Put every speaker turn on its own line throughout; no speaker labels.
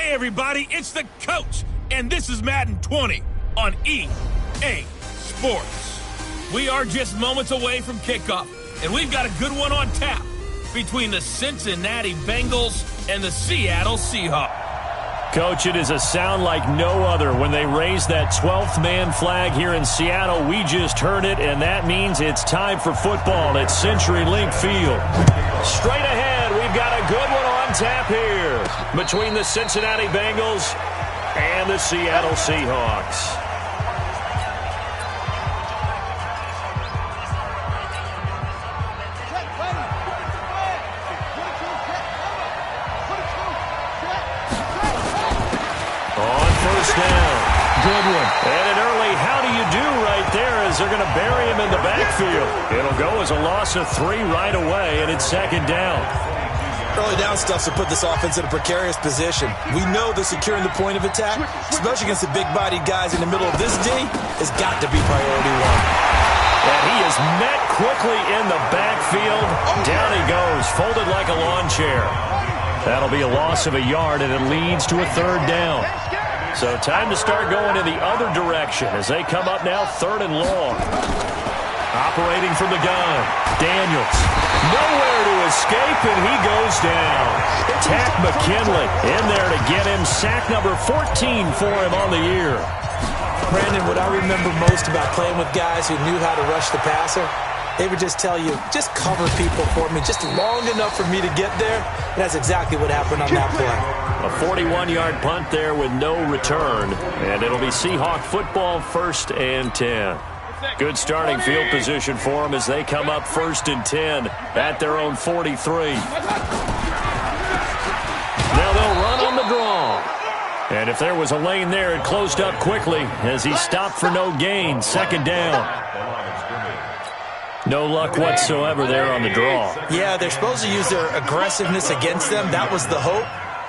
Hey everybody, it's the coach, and this is Madden 20 on EA Sports. We are just moments away from kickoff, and we've got a good one on tap between the Cincinnati Bengals and the Seattle Seahawks.
Coach, it is a sound like no other when they raise that 12th man flag here in Seattle. We just heard it, and that means it's time for football at CenturyLink Field. Straight ahead, we've got a good one on tap here between the Cincinnati Bengals and the Seattle Seahawks. Down. Good one. And an early how do you do right there as they're going to bury him in the backfield. It'll go as a loss of 3 right away, and it's second down.
Early down stuff to put this offense in a precarious position. We know that securing the point of attack, especially against the big-bodied guys in the middle of this D, has got to be priority one.
And he is met quickly in the backfield. Down he goes, folded like a lawn chair. That'll be a loss of a yard, and it leads to a third down. So time to start going in the other direction as they come up now 3rd and long. Operating from the gun, Daniels. Nowhere to escape, and he goes down. Tack McKinley in there to get him. Sack number 14 for him on the year.
Brandon, what I remember most about playing with guys who knew how to rush the passer, they would just tell you, just cover people for me, just long enough for me to get there. And that's exactly what happened on that play.
A 41-yard punt there with no return. And it'll be Seahawk football 1st and 10. Good starting field position for them as they come up 1st and 10 at their own 43. Now they'll run on the draw. And if there was a lane there, it closed up quickly as he stopped for no gain. Second down. No luck whatsoever there on the draw.
Yeah, they're supposed to use their aggressiveness against them. That was the hope.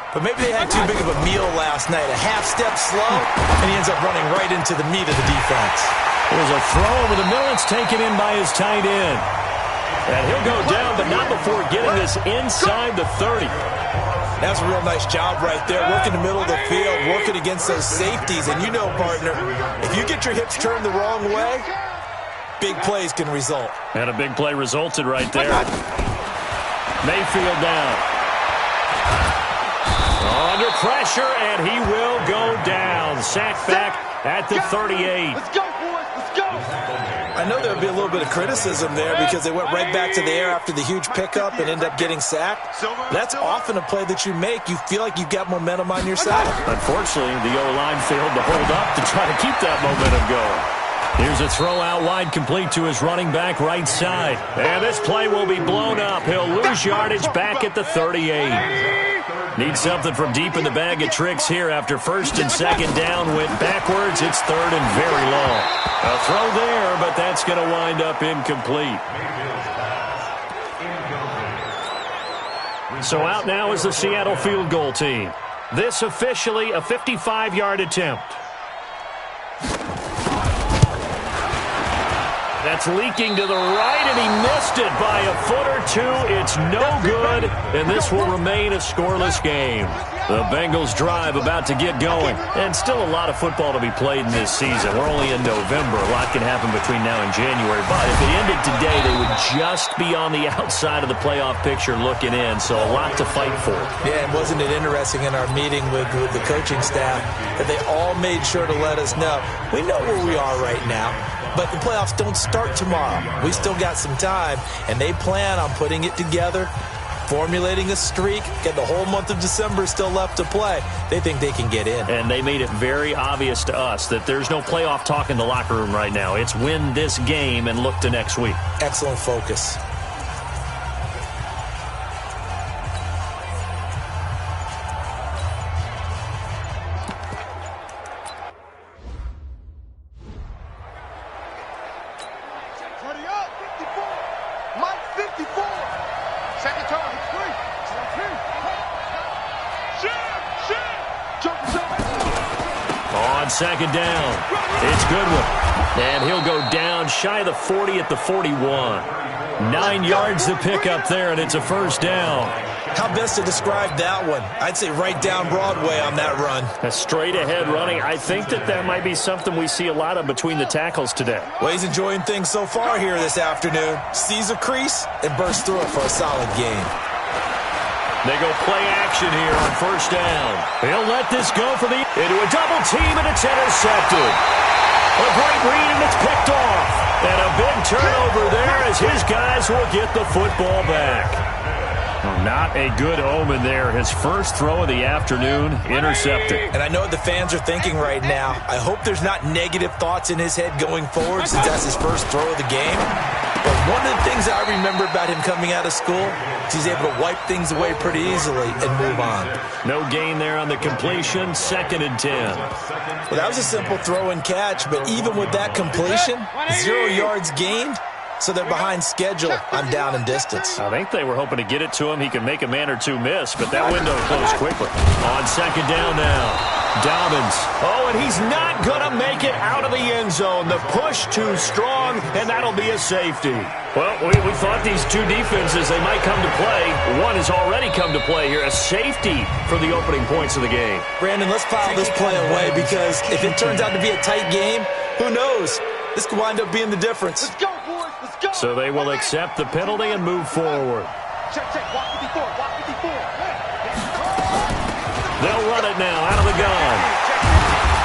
But maybe they had too big of a meal last night. A half step slow, and he ends up running right into the meat of the defense.
There's a throw over the middle. It's taken in by his tight end. And he'll go down, but not before getting this inside the 30.
That's a real nice job right there. Working the middle of the field, working against those safeties. And you know, partner, if you get your hips turned the wrong way, big plays can result.
And a big play resulted right there. Mayfield down. Under pressure, and he will go down. Sacked back at the 38.
Let's go, boys. Let's go.
I know there would be a little bit of criticism there because they went right back to the air after the huge pickup and end up getting sacked. That's often a play that you make. You feel like you've got momentum on your side.
Unfortunately, the O-line failed to hold up to try to keep that momentum going. Here's a throw out wide, complete to his running back right side. And this play will be blown up. He'll lose yardage back at the 38. Needs something from deep in the bag of tricks here after 1st and 2nd down. Went backwards. It's 3rd and very long. A throw there, but that's going to wind up incomplete. So out now is the Seattle field goal team. This officially a 55-yard attempt. That's leaking to the right, and he missed it by a foot or two. It's no good, and this will remain a scoreless game. The Bengals drive about to get going, and still a lot of football to be played in this season. We're only in November. A lot can happen between now and January, but if it ended today, they would just be on the outside of the playoff picture looking in, so a lot to fight for.
Yeah, and wasn't it interesting in our meeting with the coaching staff that they all made sure to let us know, we know where we are right now. But the playoffs don't start tomorrow. We still got some time, and they plan on putting it together, formulating a streak, get the whole month of December still left to play. They think they can get in.
And they made it very obvious to us that there's no playoff talk in the locker room right now. It's win this game and look to next week.
Excellent focus.
Second down. It's Goodwin. And he'll go down shy of the 40 at the 41. 9 yards to pick up there, and it's a 1st down.
How best to describe that one? I'd say right down Broadway on that run.
A straight-ahead running. I think that might be something we see a lot of between the tackles today.
Well, he's enjoying things so far here this afternoon. Sees a crease and bursts through it for a solid gain.
They go play action here on first down. He'll let this go for into a double team, and it's intercepted. A great read, and it's picked off. And a big turnover there as his guys will get the football back. Not a good omen there. His first throw of the afternoon, intercepted.
And I know what the fans are thinking right now. I hope there's not negative thoughts in his head going forward since that's his first throw of the game. But one of the things I remember about him coming out of school is he's able to wipe things away pretty easily and move on.
No gain there on the completion, 2nd and 10.
Well, that was a simple throw and catch, but even with that completion, 0 yards gained. So they're behind schedule on down and distance.
I think they were hoping to get it to him. He could make a man or two miss, but that window closed quickly. On 2nd down now, Dobbins. Oh, and he's not going to make it out of the end zone. The push too strong, and that'll be a safety. Well, we thought these two defenses, they might come to play. One has already come to play here, a safety for the opening points of the game.
Brandon, let's file this play away because if it turns out to be a tight game, who knows? This could wind up being the difference.
Let's go, boys. Let's go.
So they will accept the penalty and move forward.
Check. Walk 54. Walk 54.
They'll run it now out of the gun.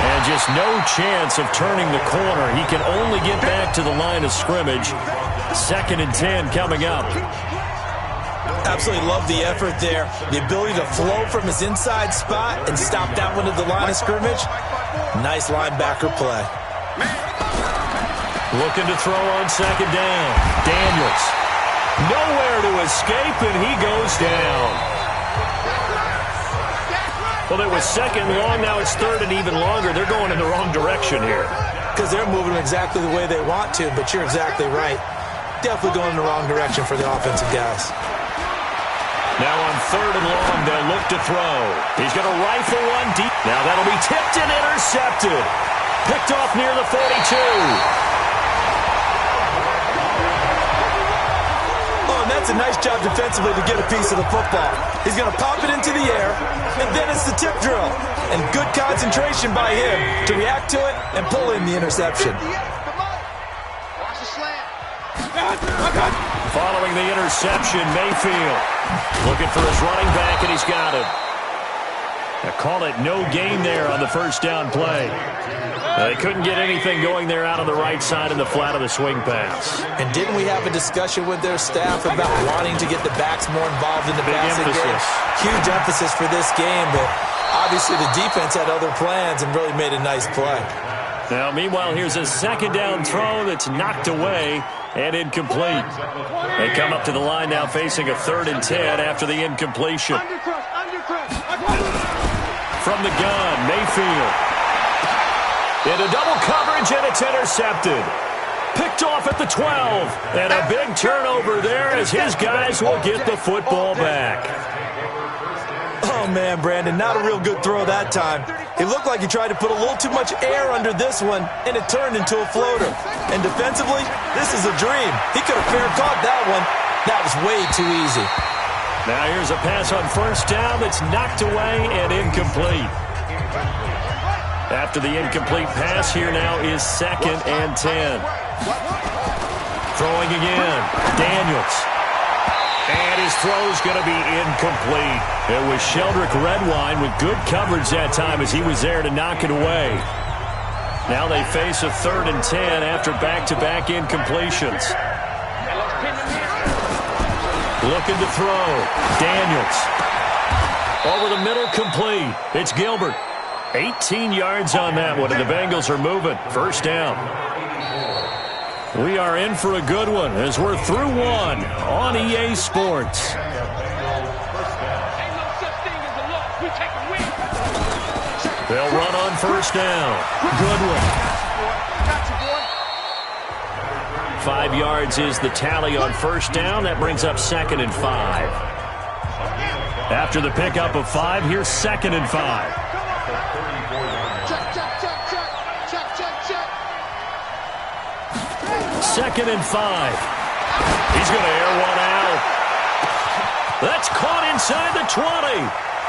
And just no chance of turning the corner. He can only get back to the line of scrimmage. 2nd and 10 coming up.
Absolutely love the effort there. The ability to flow from his inside spot and stop that one at the line of scrimmage. Nice linebacker play.
Looking to throw on 2nd down. Daniels. Nowhere to escape, and he goes down. Well, it was 2nd long. Now it's 3rd and even longer. They're going in the wrong direction here.
Because they're moving exactly the way they want to, but you're exactly right. Definitely going in the wrong direction for the offensive guys.
Now on 3rd and long, they'll look to throw. He's going to rifle one deep. Now that'll be tipped and intercepted. Picked off near the 42.
That's a nice job defensively to get a piece of the football. He's going to pop it into the air, and then it's the tip drill. And good concentration by him to react to it and pull in the interception.
Watch the slant.
Following the interception, Mayfield looking for his running back, and he's got it. Now call it no gain there on the first down play. They couldn't get anything going there out on the right side in the flat of the swing pass.
And didn't we have a discussion with their staff about wanting to get the backs more involved in the passing game? Huge emphasis for this game, but obviously the defense had other plans and really made a nice play.
Now, meanwhile, here's a 2nd down throw that's knocked away and incomplete. They come up to the line now facing a 3rd and 10 after the incompletion. From the gun, Mayfield. Into double coverage, and it's intercepted. Picked off at the 12. And a big turnover there as his guys will get the football back.
Oh, man, Brandon, not a real good throw that time. It looked like he tried to put a little too much air under this one, and it turned into a floater. And defensively, this is a dream. He could have fair caught that one. That was way too easy.
Now here's a pass on first down that's knocked away and incomplete. After the incomplete pass, here now is 2nd and 10. Throwing again, Daniels. And his throw's going to be incomplete. It was Sheldrick Redwine with good coverage that time as he was there to knock it away. Now they face a 3rd and 10 after back-to-back incompletions. Looking to throw. Daniels. Over the middle, complete. It's Gilbert. 18 yards on that one, and the Bengals are moving. First down. We are in for a good one as we're through one on EA Sports. They'll run on first down. Goodwin. 5 yards is the tally on first down. That brings up 2nd and 5. After the pickup of 5, here's 2nd and 5. Second and 5. He's going to air one out. That's caught inside the 20.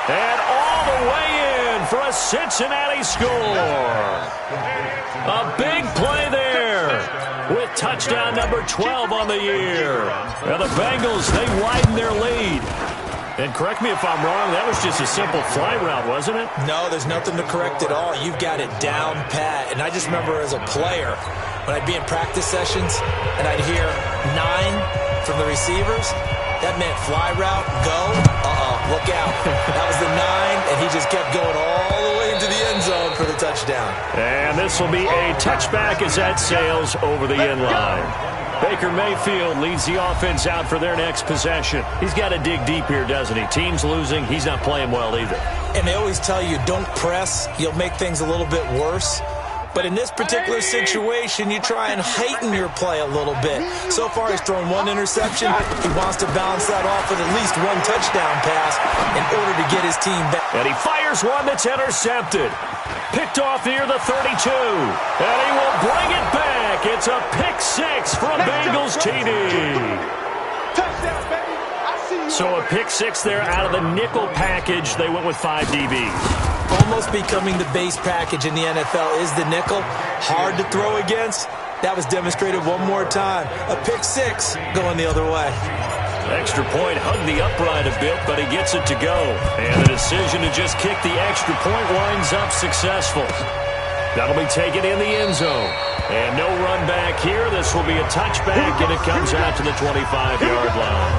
And all the way in for a Cincinnati score. A big play there with touchdown number 12 on the year. And the Bengals, they widen their lead. And correct me if I'm wrong, that was just a simple fly route, wasn't it?
No, there's nothing to correct at all. You've got it down pat. And I just remember as a player, when I'd be in practice sessions and I'd hear 9 from the receivers, that meant fly route, go, look out. That was the 9, and he just kept going all the way into the end zone for the touchdown.
And this will be a touchback as that sails over the end line. Baker Mayfield leads the offense out for their next possession. He's got to dig deep here, doesn't he? Team's losing. He's not playing well either.
And they always tell you, don't press. You'll make things a little bit worse. But in this particular situation, you try and heighten your play a little bit. So far, he's thrown 1 interception. He wants to balance that off with at least 1 touchdown pass in order to get his team back.
And he fires one that's intercepted. Picked off near the 32. And he will bring it back. It's a pick 6 for a Bengals TD.
Touchdown, baby. I see you.
So a pick 6 there out of the nickel package. They went with 5 DBs.
Almost becoming the base package in the NFL is the nickel. Hard to throw against. That was demonstrated one more time. A pick 6 going the other way.
Extra point hugged the upright a bit, but he gets it to go. And the decision to just kick the extra point winds up successful. That'll be taken in the end zone. And no run back here. This will be a touchback, and it comes out to the 25-yard line.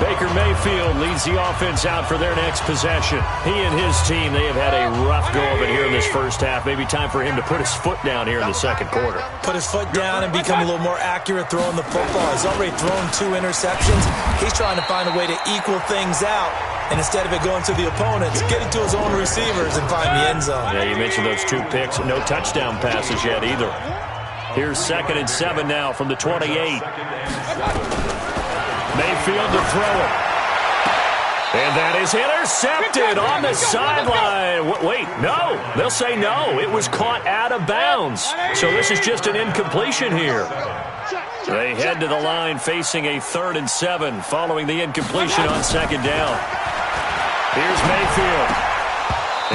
Baker Mayfield leads the offense out for their next possession. He and his team, they have had a rough go of it here in this first half. Maybe time for him to put his foot down here in the second quarter.
Put his foot down and become a little more accurate throwing the football. He's already thrown 2 interceptions. He's trying to find a way to equal things out. And instead of it going to the opponents, get it to his own receivers and find the end zone.
Yeah, you mentioned those 2 picks. No touchdown passes yet either. Here's 2nd and 7 now from the 28. Mayfield to throw it. And that is intercepted on the sideline. Wait, no. They'll say no. It was caught out of bounds. So this is just an incompletion here. They head to the line facing a 3rd and 7 following the incompletion on 2nd down. Here's Mayfield.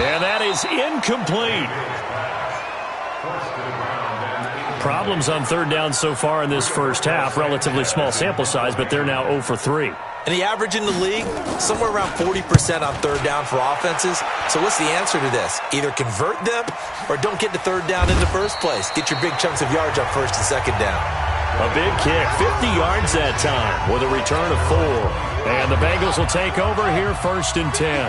And that is incomplete. Problems on 3rd down so far in this first half. Relatively small sample size, but they're now 0 for 3.
And the average in the league, somewhere around 40% on 3rd down for offenses. So what's the answer to this? Either convert them or don't get to 3rd down in the first place. Get your big chunks of yards on 1st and 2nd down.
A big kick, 50 yards that time with a return of 4. And the Bengals will take over here 1st and 10.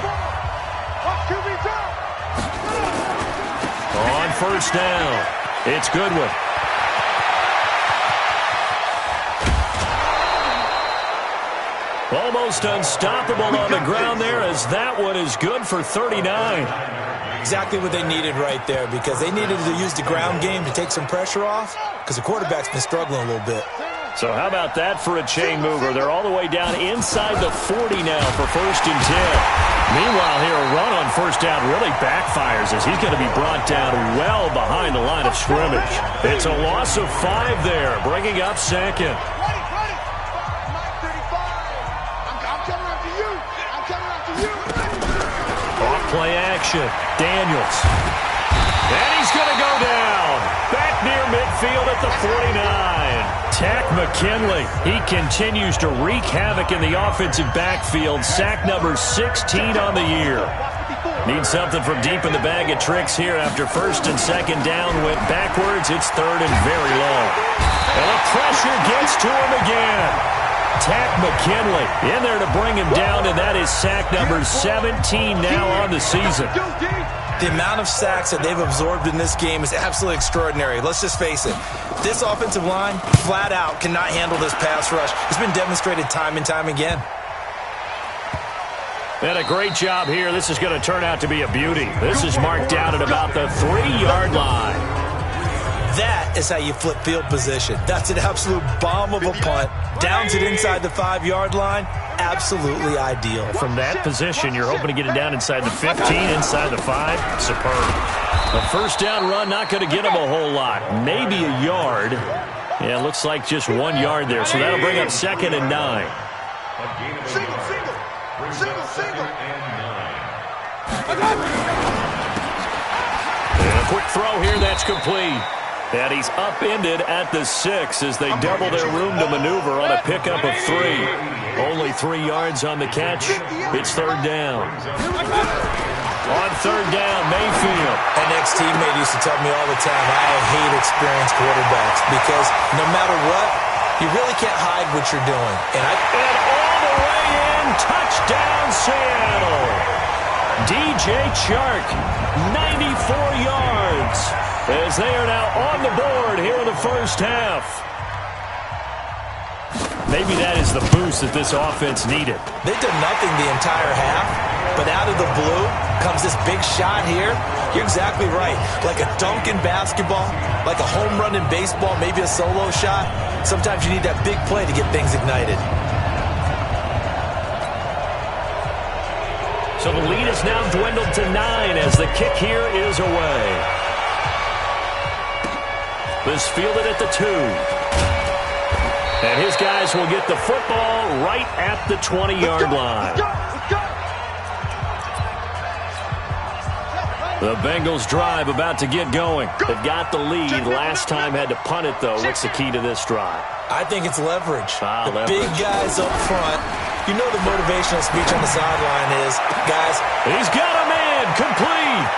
On 1st down, it's Goodwin. Almost unstoppable on the ground there as that one is good for 39.
Exactly what they needed right there, because they needed to use the ground game to take some pressure off because the quarterback's been struggling a little bit.
So how about that for a chain mover? They're all the way down inside the 40 now for 1st and 10. Meanwhile here, a run on 1st down really backfires as he's going to be brought down well behind the line of scrimmage. It's a loss of 5 there, bringing up 2nd. Play action. Daniels. And he's going to go down. Back near midfield at the 49. Tack McKinley. He continues to wreak havoc in the offensive backfield. Sack number 16 on the year. Needs something from deep in the bag of tricks here after 1st and 2nd down. Went backwards. It's 3rd and very long. And the pressure gets to him again. Tack McKinley in there to bring him down, and that is sack number 17 now on the season.
The amount of sacks that they've absorbed in this game is absolutely extraordinary. Let's just face it. This offensive line, flat out, cannot handle this pass rush. It's been demonstrated time and time again.
And a great job here. This is going to turn out to be a beauty. This is marked down at about the 3-yard line.
That is how you flip field position. That's an absolute bomb of a punt. Downs it inside the 5-yard line. Absolutely ideal.
From that position, you're hoping to get it down inside the 15, inside the 5. Superb. A 1st down run, not going to get him a whole lot. Maybe a yard. Yeah, it looks like just 1 yard there. So that'll bring up 2nd and 9.
Single.
And a quick throw here, that's complete. And he's upended at the 6 as they double their room to maneuver on a pickup of 3. Only 3 yards on the catch. It's third down. On third down, Mayfield.
An ex-teammate used to tell me all the time, I hate experienced quarterbacks because no matter what, you really can't hide what you're doing. And
all the way in, touchdown Seattle. DJ Chark, 94 yards, as they are now on the board here in the first half. Maybe that is the boost that this offense needed.
They did nothing the entire half, but out of the blue comes this big shot here. You're exactly right. Like a dunk in basketball, like a home run in baseball, maybe a solo shot. Sometimes you need that big play to get things ignited.
So the lead is now dwindled to 9 as the kick here is away. This fielded at the 2. And his guys will get the football right at the 20-yard line. The Bengals drive about to get going. They've got the lead. Last time had to punt it, though. What's the key to this drive?
I think it's leverage.
Leverage.
Big guys up front. You know the motivational speech on the sideline is, guys.
He's got a man complete.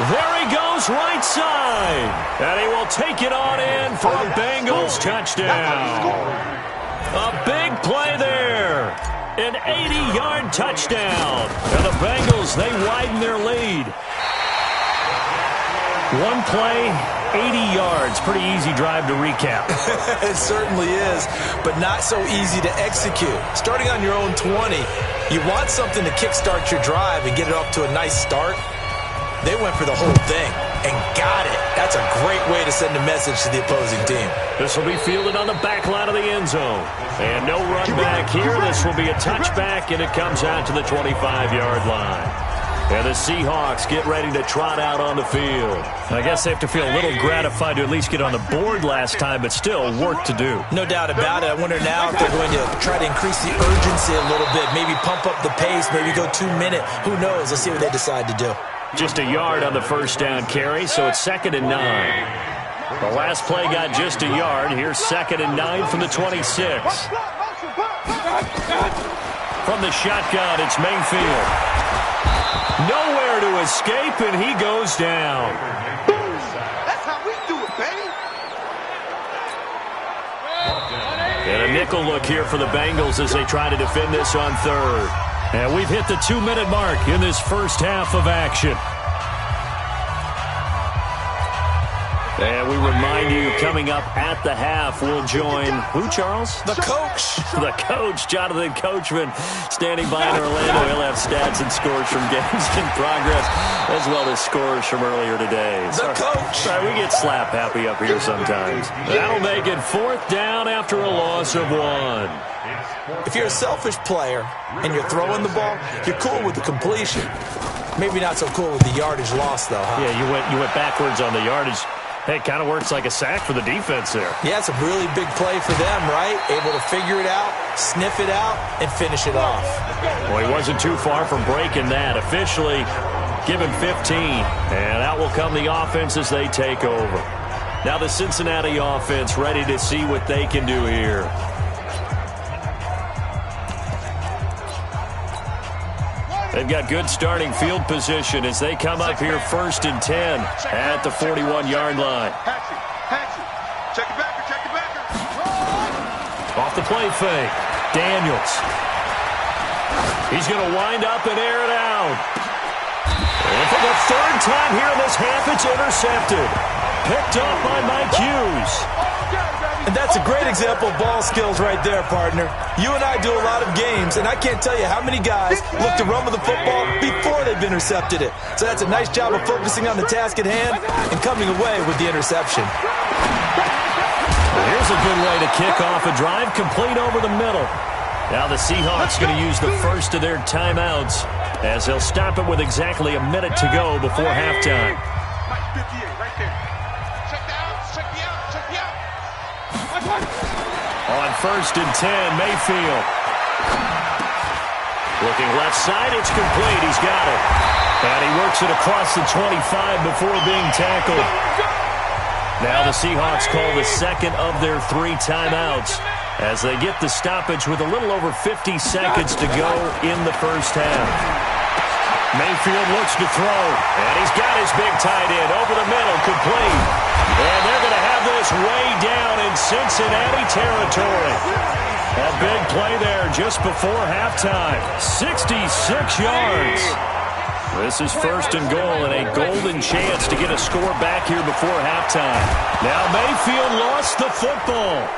There he goes right side. And he will take it on in for a Bengals touchdown. A big play there. An 80-yard touchdown. And the Bengals, they widen their lead. One play, 80 yards. Pretty easy drive to recap.
It certainly is, but not so easy to execute. Starting on your own 20, you want something to kickstart your drive and get it off to a nice start. They went for the whole thing and got it. That's a great way to send a message to the opposing team.
This will be fielded on the back line of the end zone. And no run back here. This will be a touchback, and it comes out to the 25-yard line. And the Seahawks get ready to trot out on the field. I guess they have to feel a little gratified to at least get on the board last time, but still work to do.
No doubt about it. I wonder now if they're going to try to increase the urgency a little bit, maybe pump up the pace, maybe go 2-minute. Who knows? Let's see what they decide to do.
Just a yard on the first down carry, so it's 2nd and 9. The last play got just a yard. Here's 2nd and 9 from the 26. From the shotgun, it's Mayfield. Nowhere to escape, and he goes down.
That's how we do it, baby.
And a nickel look here for the Bengals as they try to defend this on third. And we've hit the 2-minute mark in this first half of action. And we remind you, coming up at the half, we'll join who, Charles?
The coach.
The coach, Jonathan Coachman, standing by in Orlando. He'll have stats and scores from games in progress, as well as scores from earlier today.
The coach.
Sorry, we get slap happy up here sometimes. That'll make it 4th down after a loss of 1.
If you're a selfish player and you're throwing the ball, you're cool with the completion. Maybe not so cool with the yardage loss, though, huh?
Yeah, you went backwards on the yardage. Hey, it kind of works like a sack for the defense there.
Yeah, it's a really big play for them, right? Able to figure it out, sniff it out, and finish it off.
Well, he wasn't too far from breaking that. Officially given 15, and out will come the offense as they take over. Now the Cincinnati offense ready to see what they can do here. They've got good starting field position as they come up here 1st and 10 at the 41-yard line.
Check it back.
Off the play fake, Daniels. He's going to wind up and air it out. And for the 3rd time here in this half, it's intercepted. Picked up by Mike Hughes.
And that's a great example of ball skills right there, partner. You and I do a lot of games, and I can't tell you how many guys look to run with the football before they've intercepted it. So that's a nice job of focusing on the task at hand and coming away with the interception.
Well, here's a good way to kick off a drive, complete over the middle. Now the Seahawks going to use the first of their timeouts as they'll stop it with exactly a minute to go before halftime. On 1st and 10, Mayfield. Looking left side, it's complete. He's got it. And he works it across the 25 before being tackled. Now the Seahawks call the second of their 3 timeouts as they get the stoppage with a little over 50 seconds to go in the first half. Mayfield looks to throw, and he's got his big tight end over the middle, complete. And they're going to have this way down in Cincinnati territory. A big play there just before halftime. 66 yards. This is first and goal and a golden chance to get a score back here before halftime. Now Mayfield lost the football.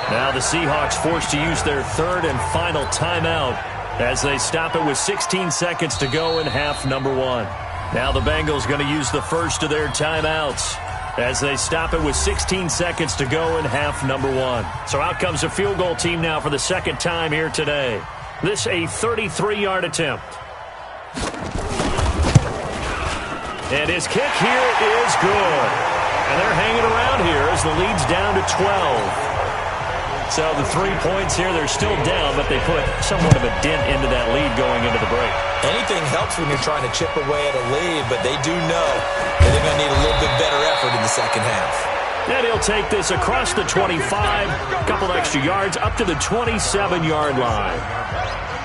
Now the Seahawks forced to use their 3rd and final timeout as they stop it with 16 seconds to go in half number 1. Now the Bengals going to use the first of their timeouts as they stop it with 16 seconds to go in half number 1. So out comes a field goal team now for the second time here today. This a 33-yard attempt. And his kick here is good. And they're hanging around here as the lead's down to 12. So the 3 points here, they're still down, but they put somewhat of a dent into that lead going into the break.
Anything helps when you're trying to chip away at a lead, but they do know that they're going to need a little bit better effort in the second half.
And he'll take this across the 25, a couple extra yards, up to the 27-yard line.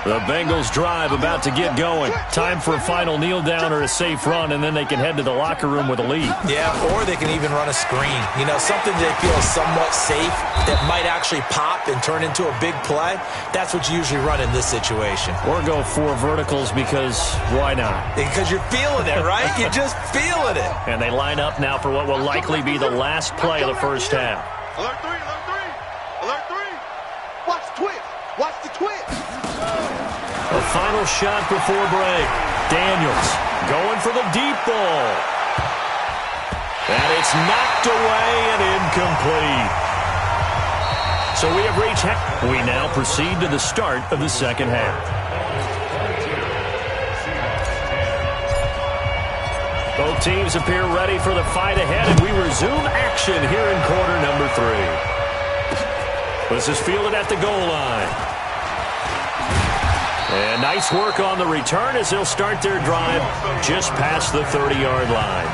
The Bengals drive about to get going. Time for a final kneel down or a safe run, and then they can head to the locker room with a lead.
Yeah, or they can even run a screen. You know, something they feel is somewhat safe that might actually pop and turn into a big play. That's what you usually run in this situation.
Or go 4 verticals because why not?
Because you're feeling it, right? You're just feeling it.
And they line up now for what will likely be the last play of the first half.
Alert 3, alert 3, alert 3. Watch the twist. Watch the twist.
The final shot before break. Daniels going for the deep ball. And it's knocked away and incomplete. So we have reached half. We now proceed to the start of the second half. Both teams appear ready for the fight ahead, and we resume action here in quarter number 3. This is fielded at the goal line. And nice work on the return as they'll start their drive just past the 30-yard line.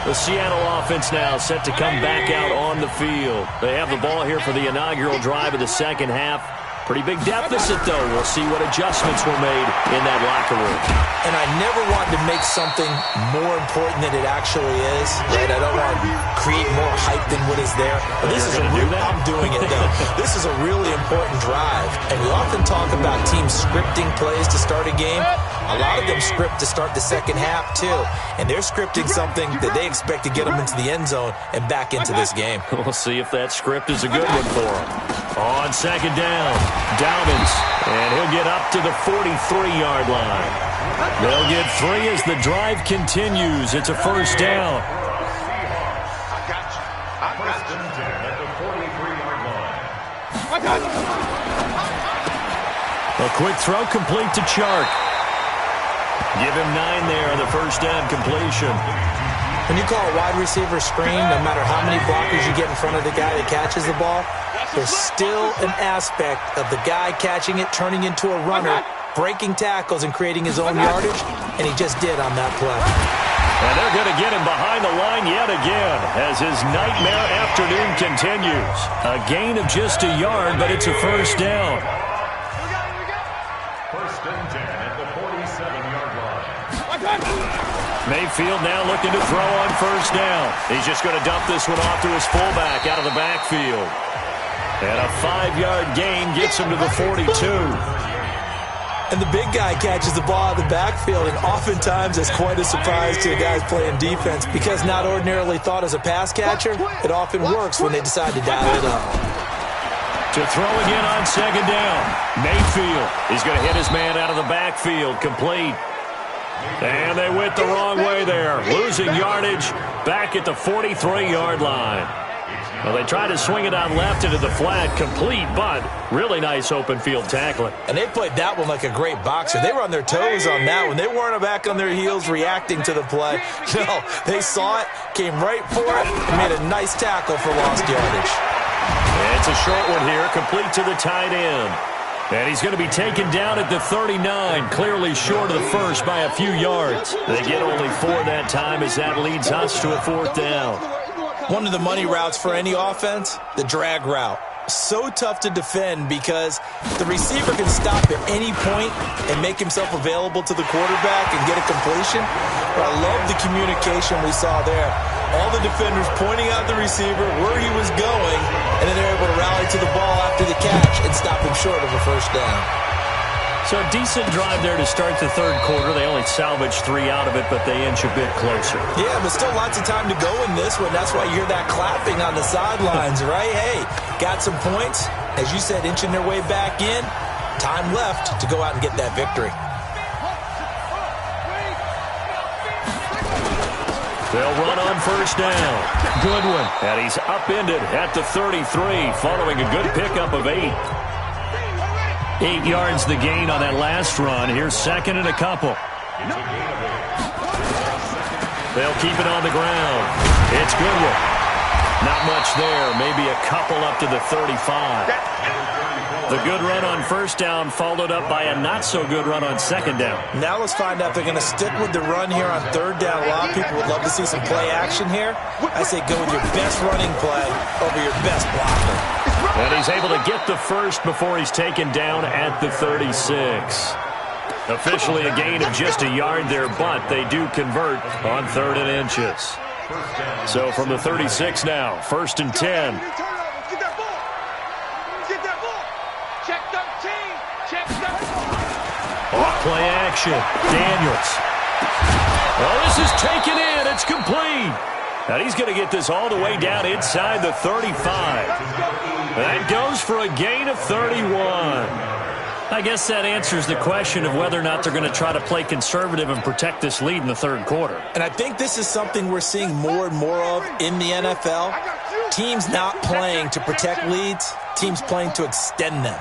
The Seattle offense now set to come back out on the field. They have the ball here for the inaugural drive of the second half. Pretty big deficit, though. We'll see what adjustments were made in that locker room.
And I never want to make something more important than it actually is. Right? I don't want to create more hype than what is there. But this is I'm doing it, though. This is a really important drive. And we often talk about teams scripting plays to start a game. A lot of them script to start the second half, too. And they're scripting something that they expect to get them into the end zone and back into this game.
We'll see if that script is a good one for them. On second down, Dobbins, and he'll get up to the 43-yard line. They'll get 3 as the drive continues. It's a first down.
I got you. I got you. At the 43-yard line. I got you.
A quick throw complete to Chark. Give him 9 there on the first down completion.
When you call a wide receiver screen, no matter how many blockers you get in front of the guy that catches the ball, there's still an aspect of the guy catching it, turning into a runner, breaking tackles and creating his own yardage, and he just did on that play.
And they're going to get him behind the line yet again as his nightmare afternoon continues. A gain of just a yard, but it's a first down.
First and 10 at the 47-yard line.
Mayfield now looking to throw on first down. He's just going to dump this one off to his fullback out of the backfield. And a 5-yard gain gets him to the 42.
And the big guy catches the ball out of the backfield, and oftentimes it's quite a surprise to the guys playing defense because not ordinarily thought as a pass catcher, it often works when they decide to dial it up.
To throw again on second down. Mayfield is going to hit his man out of the backfield, complete. And they went the wrong way there, losing yardage back at the 43-yard line. Well, they tried to swing it on left into the flat, complete, but really nice open field tackling.
And they played that one like a great boxer. They were on their toes on that one. They weren't back on their heels reacting to the play. No, they saw it, came right for it, and made a nice tackle for lost yardage.
It's a short one here, complete to the tight end. And he's going to be taken down at the 39, clearly short of the first by a few yards. They get only 4 that time as that leads us to a 4th down.
One of the money routes for any offense, the drag route. So tough to defend because the receiver can stop at any point and make himself available to the quarterback and get a completion. But I love the communication we saw there. All the defenders pointing out the receiver, where he was going, and then they're able to rally to the ball after the catch and stop him short of a first down.
So a decent drive there to start the third quarter. They only salvaged 3 out of it, but they inch a bit closer.
Yeah, but still lots of time to go in this one. That's why you hear that clapping on the sidelines, right? Hey, got some points. As you said, inching their way back in. Time left to go out and get that victory.
They'll run on first down. Good one. And he's upended at the 33 following a good pickup of 8. 8 yards the gain on that last run. Here's second and a couple. They'll keep it on the ground. It's Goodwin. Not much there. Maybe a couple up to the 35. The good run on first down followed up by a not-so-good run on second down.
Now let's find out if they're going to stick with the run here on third down. A lot of people would love to see some play action here. I say go with your best running play over your best blocker.
And he's able to get the first before he's taken down at the 36. Officially a gain of just a yard there, but they do convert on 3rd and inches. So from the 36 now, 1st and 10. Off play action. Daniels. Oh, this is taken in. It's complete. And he's going to get this all the way down inside the 35. That goes for a gain of 31. I guess that answers the question of whether or not they're going to try to play conservative and protect this lead in the third quarter.
And I think this is something we're seeing more and more of in the NFL. Teams not playing to protect leads, teams playing to extend them.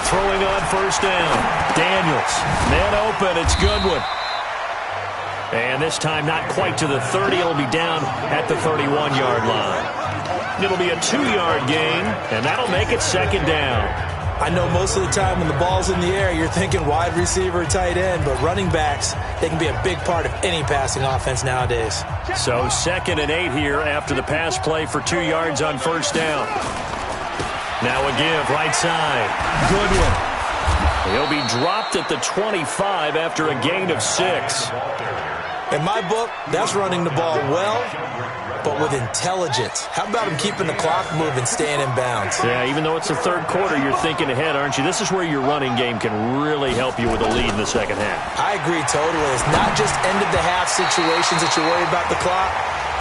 Throwing on first down. Daniels. Man open. It's Goodwin. And this time not quite to the 30. It'll be down at the 31-yard line. It'll be a 2-yard gain, and that'll make it second down.
I know most of the time when the ball's in the air, you're thinking wide receiver, tight end, but running backs, they can be a big part of any passing offense nowadays.
So 2nd and 8 here after the pass play for 2 yards on first down. Now a give, right side. Goodwin. He'll be dropped at the 25 after a gain of 6.
In my book, that's running the ball well, but with intelligence. How about him keeping the clock moving, staying in bounds?
Yeah, even though it's the third quarter, you're thinking ahead, aren't you? This is where your running game can really help you with a lead in the second half.
I agree totally. It's not just end-of-the-half situations that you worry about the clock.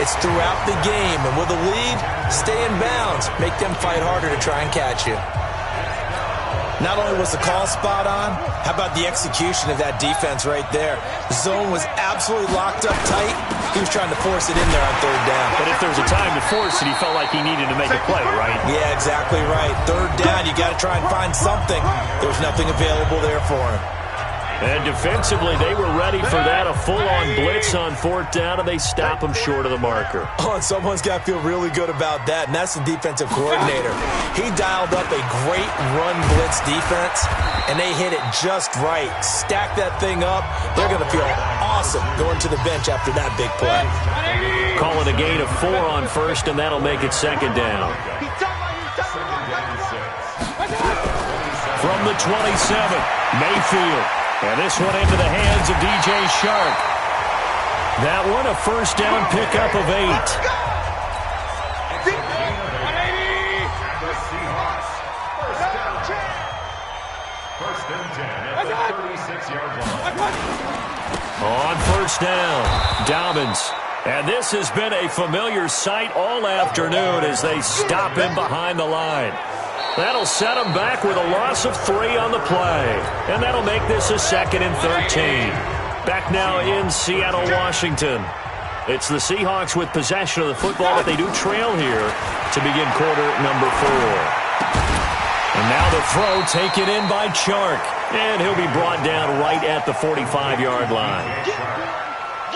It's throughout the game. And with a lead, stay in bounds. Make them fight harder to try and catch you. Not only was the call spot on, how about the execution of that defense right there? The zone was absolutely locked up tight. He was trying to force it in there on third down.
But if there was a time to force it, he felt like he needed to make a play, right?
Yeah, exactly right. Third down, you got to try and find something. There's nothing available there for him.
And defensively, they were ready for that. A full-on blitz on 4th down, and they stop him short of the marker.
Oh, and someone's got to feel really good about that, and that's the defensive coordinator. He dialed up a great run blitz defense, and they hit it just right. Stack that thing up. They're going to feel awesome going to the bench after that big play.
Call it a gain of 4 on first, and that'll make it second down. From the 27, Mayfield. And this one into the hands of DJ Shark. That one a first down pickup of 8.
First and 10 at the 36-yard line.
On first down, Dobbins. And this has been a familiar sight all afternoon as they stop him behind the line. That'll set him back with a loss of 3 on the play. And that'll make this a 2nd and 13. Back now in Seattle, Washington. It's the Seahawks with possession of the football, but they do trail here to begin quarter number 4. And now the throw taken in by Chark. And he'll be brought down right at the 45-yard line.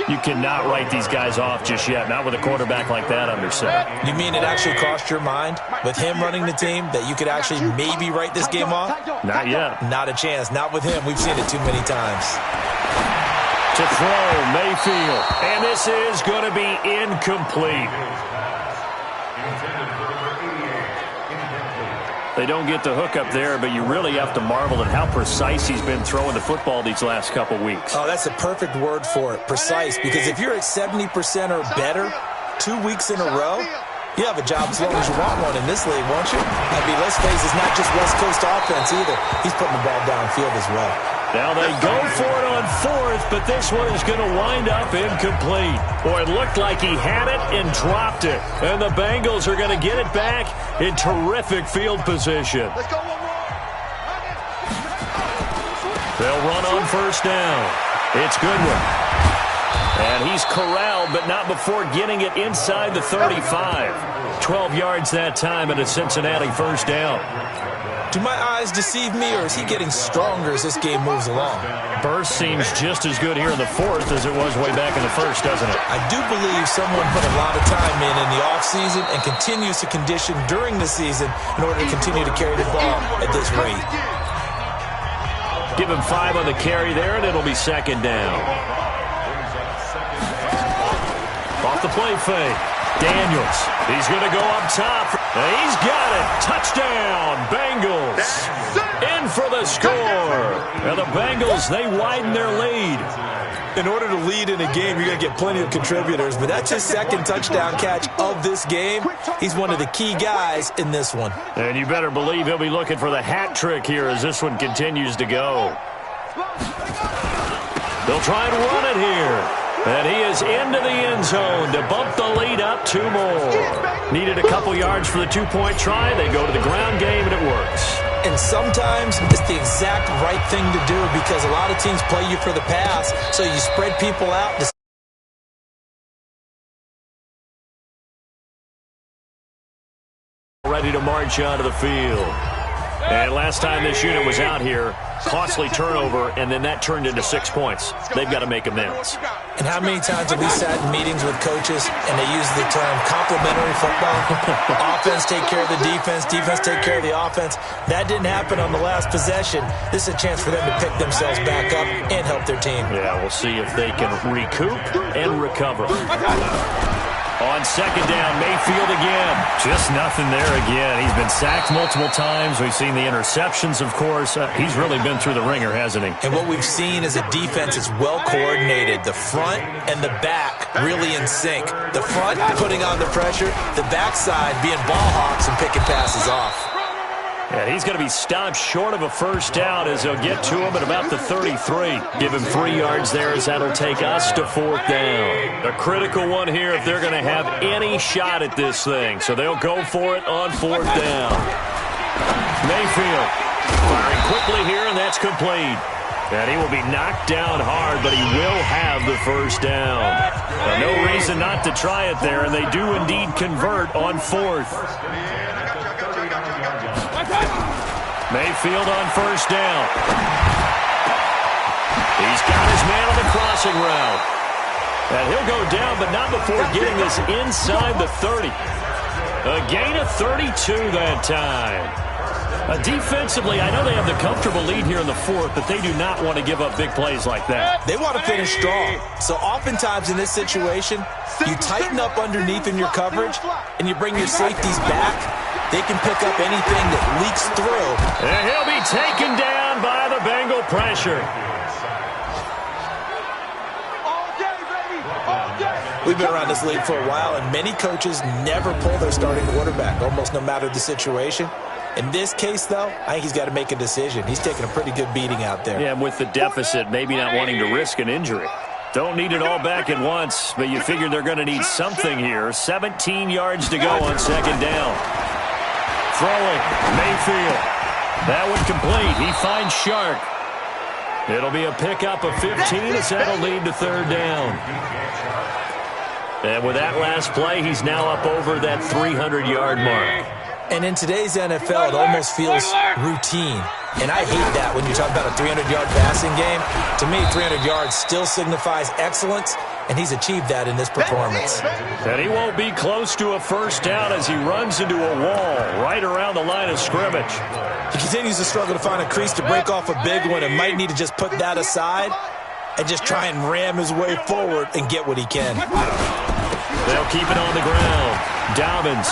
You cannot write these guys off just yet, not with a quarterback like that under center.
You mean it actually crossed your mind with him running the team that you could actually maybe write this game off?
Not yet.
Not a chance. Not with him. We've seen it too many times.
To throw, Mayfield. And this is going to be incomplete. They don't get the hook up there, but you really have to marvel at how precise he's been throwing the football these last couple weeks.
Oh, that's a perfect word for it, precise, because if you're at 70% or better 2 weeks in a row, you have a job as long as you want one in this league, won't you? I mean, let's face it, it's not just West Coast offense either. He's putting the ball downfield as well.
Now they go for it on 4th, but this one is going to wind up incomplete. Boy, it looked like he had it and dropped it. And the Bengals are going to get it back in terrific field position.
Let's go,
They'll run on 1st down. It's Goodwin. And he's corralled, but not before getting it inside the 35. 12 yards that time and a Cincinnati 1st down.
Do my eyes deceive me, or is he getting stronger as this game moves along?
Burst seems just as good here in the 4th as it was way back in the 1st, doesn't it?
I do believe someone put a lot of time in the offseason and continues to condition during the season in order to continue to carry the ball at this rate.
Give him 5 on the carry there, and it'll be 2nd down. Off the play fake. Daniels. He's going to go up top. He's got it. Touchdown, Bengals. In for the score. And the Bengals, they widen their lead.
In order to lead in a game, you're going to get plenty of contributors, but that's his 2nd touchdown catch of this game. He's one of the key guys in this one.
And you better believe he'll be looking for the hat trick here as this one continues to go. They'll try and run it here. And he is into the end zone to bump the lead up 2 more. Needed a couple yards for the 2-point try. They go to the ground game, and it works.
And sometimes it's the exact right thing to do because a lot of teams play you for the pass, so you spread people out.
Ready to march onto the field. And last time this unit was out here, costly turnover, and then that turned into 6 points. They've got to make amends.
And how many times have we sat in meetings with coaches and they use the term complementary football? Offense take care of the defense, defense take care of the offense. That didn't happen on the last possession. This is a chance for them to pick themselves back up and help their team.
Yeah, we'll see if they can recoup and recover. On 2nd down, Mayfield again. Just nothing there again. He's been sacked multiple times. We've seen the interceptions, of course. He's really been through the ringer, hasn't he?
And what we've seen is a defense that's well coordinated. The front and the back really in sync. The front putting on the pressure, the backside being ball hawks and picking passes off.
Yeah, he's going to be stopped short of a 1st down as they'll get to him at about the 33. Give him 3 yards there as that'll take us to 4th down. A critical one here if they're going to have any shot at this thing. So they'll go for it on 4th down. Mayfield firing quickly here, and that's complete. And he will be knocked down hard, but he will have the 1st down. No reason not to try it there, and they do indeed convert on 4th. Mayfield on 1st down. He's got his man on the crossing route. And he'll go down, but not before getting this inside the 30. A gain of 32 that time. Defensively, I know they have the comfortable lead here in the 4th, but they do not want to give up big plays like that.
They want to finish strong. So oftentimes in this situation, you tighten up underneath in your coverage, and you bring your safeties back. They can pick up anything that leaks through.
And he'll be taken down by the Bengal pressure.
We've been around this league for a while, and many coaches never pull their starting quarterback, almost no matter the situation. In this case, though, I think he's got to make a decision. He's taking a pretty good beating out there.
Yeah, with the deficit, maybe not wanting to risk an injury. Don't need it all back at once, but you figure they're going to need something here. 17 yards to go on 2nd down. Throwing, Mayfield. That one complete. He finds Shark. It'll be a pickup of 15 as that'll lead to 3rd down. And with that last play, he's now up over that 300-yard mark.
And in today's NFL, it almost feels routine. And I hate that when you talk about a 300-yard passing game. To me, 300 yards still signifies excellence, and he's achieved that in this performance.
And he won't be close to a first down as he runs into a wall right around the line of scrimmage.
He continues to struggle to find a crease to break off a big one and might need to just put that aside and just try and ram his way forward and get what he can.
They'll keep it on the ground. Dobbins.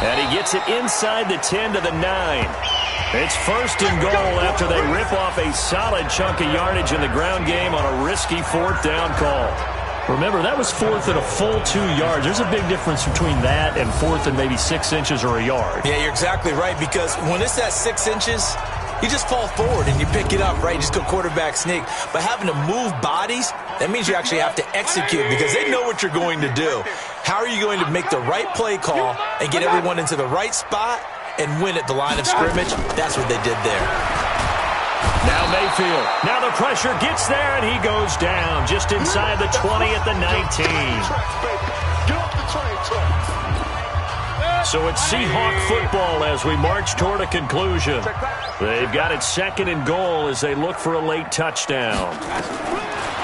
And he gets it inside the 10 to the 9. It's first and goal after they rip off a solid chunk of yardage in the ground game on a risky fourth down call.
Remember, that was fourth and a full 2 yards. There's a big difference between that and fourth and maybe 6 inches or a yard.
Yeah, you're exactly right, because when it's at 6 inches, you just fall forward and you pick it up, right? You just go quarterback sneak. But having to move bodies, that means you actually have to execute because they know what you're going to do. How are you going to make the right play call and get everyone into the right spot and win at the line of scrimmage? That's what they did there.
Now Mayfield. Now the pressure gets there, and he goes down just inside the 20 at the 19. So it's Seahawk football as we march toward a conclusion. They've got it second and goal as they look for a late touchdown.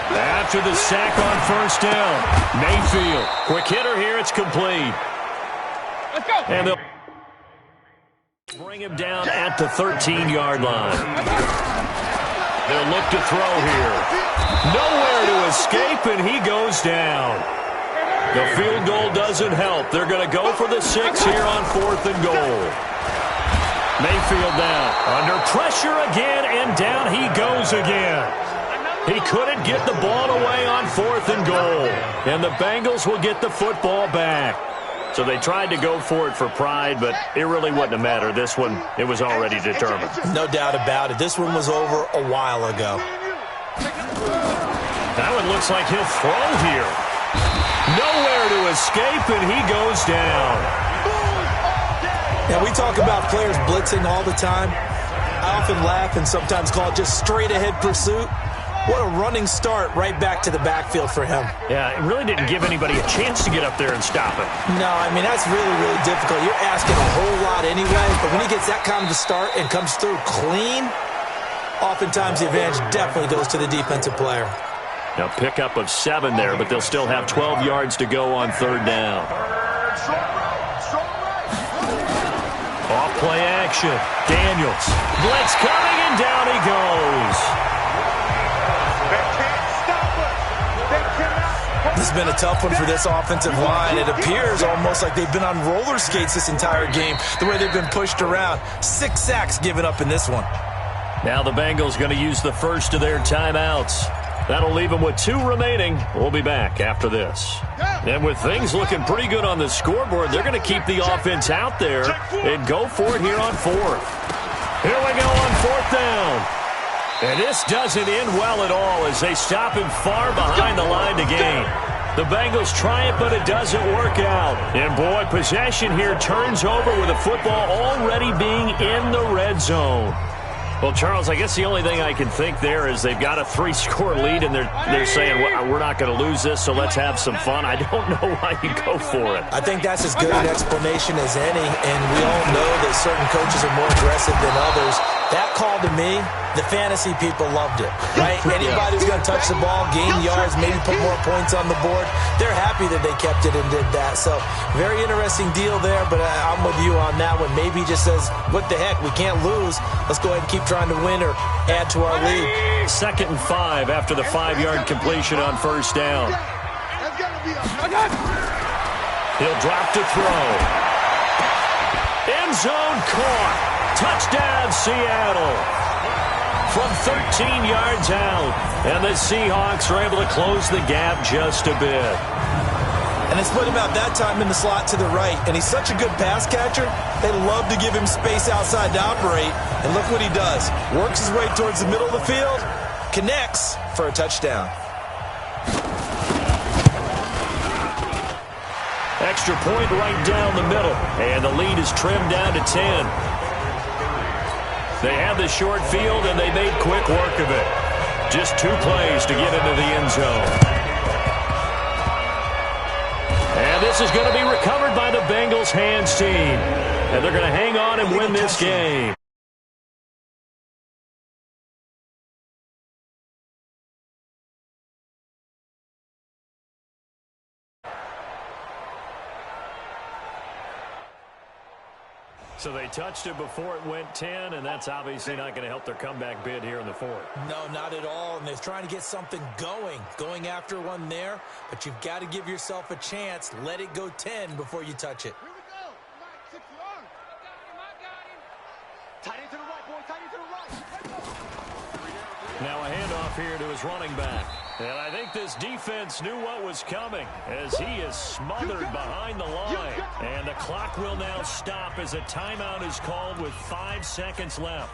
After the sack on first down, Mayfield. Quick hitter here, it's complete.
Let's go.
And they'll bring him down at the 13-yard line. They'll look to throw here. Nowhere to escape, and he goes down. The field goal doesn't help. They're going to go for the 6 here on fourth and goal. Mayfield down. Under pressure again, and down he goes again. He couldn't get the ball away on fourth and goal. And the Bengals will get the football back. So they tried to go for it for pride, but it really wouldn't have mattered. This one, it was already determined.
No doubt about it. This one was over a while ago.
That one looks like he'll throw here. Nowhere to escape, and he goes down.
Now, we talk about players blitzing all the time. I often laugh and sometimes call it just straight-ahead pursuit. What a running start right back to the backfield for him.
Yeah, it really didn't give anybody a chance to get up there and stop it.
No, I mean, that's really, really difficult. You're asking a whole lot anyway, but when he gets that kind of a start and comes through clean, oftentimes the advantage definitely goes to the defensive player.
Now, pickup of 7 there, but they'll still have 12 yards to go on third down. Off play action. Daniels. Blitz coming, and down he goes.
This has been a tough one for this offensive line. It appears almost like they've been on roller skates this entire game, the way they've been pushed around. 6 sacks given up in this one.
Now the Bengals going to use the first of their timeouts. That'll leave them with 2 remaining. We'll be back after this. And with things looking pretty good on the scoreboard, they're going to keep the offense out there and go for it here on fourth. Here we go on fourth down. And this doesn't end well at all as they stop him far behind the line to gain. The Bengals try it, but it doesn't work out. And, boy, possession here turns over with the football already being in the red zone. Well, Charles, I guess the only thing I can think there is they've got a 3-score lead, and they're saying, well, we're not going to lose this, so let's have some fun. I don't know why you go for it.
I think that's as good an explanation as any, and we all know that certain coaches are more aggressive than others. That call to me, the fantasy people loved it, right? Anybody who's going to touch the ball, gain yards, maybe put more points on the board, they're happy that they kept it and did that. So very interesting deal there, but I'm with you on that one. Maybe he just says, what the heck, we can't lose. Let's go ahead and keep trying to win or add to our lead.
2nd and 5 after the 5-yard completion on first down. He'll drop to throw. End zone caught. Touchdown, Seattle. From 13 yards out. And the Seahawks are able to close the gap just a bit.
And they split him out that time in the slot to the right. And he's such a good pass catcher, they love to give him space outside to operate. And look what he does. Works his way towards the middle of the field, connects for a touchdown.
Extra point right down the middle. And the lead is trimmed down to 10. They had the short field, and they made quick work of it. Just 2 plays to get into the end zone. this is going to be recovered by the Bengals hands team. And they're going to hang on and win this game. So they touched it before it went 10, and that's obviously not going to help their comeback bid here in the fourth.
No, not at all, and they're trying to get something going after one there, but you've got to give yourself a chance. Let it go 10 before you touch it.
Here we go. Mike, 6 yards. I got him. Tight end to the right, boy. Tight end to the right.
Now a handoff here to his running back. And I think this defense knew what was coming as he is smothered behind the line. And the clock will now stop as a timeout is called with 5 seconds left.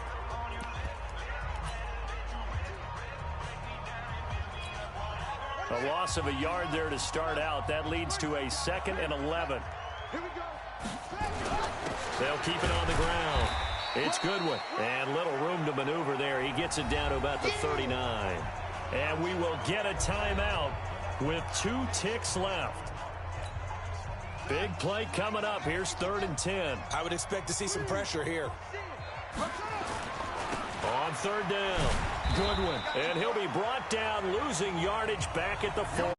A loss of a yard there to start out. That leads to a 2nd and 11.
Here we go.
They'll keep it on the ground. It's Goodwin. And little room to maneuver there. He gets it down to about the 39. And we will get a timeout with 2 ticks left. Big play coming up. Here's 3rd and 10.
I would expect to see some pressure here.
On 3rd down, Goodwin. And he'll be brought down, losing yardage back at the 4.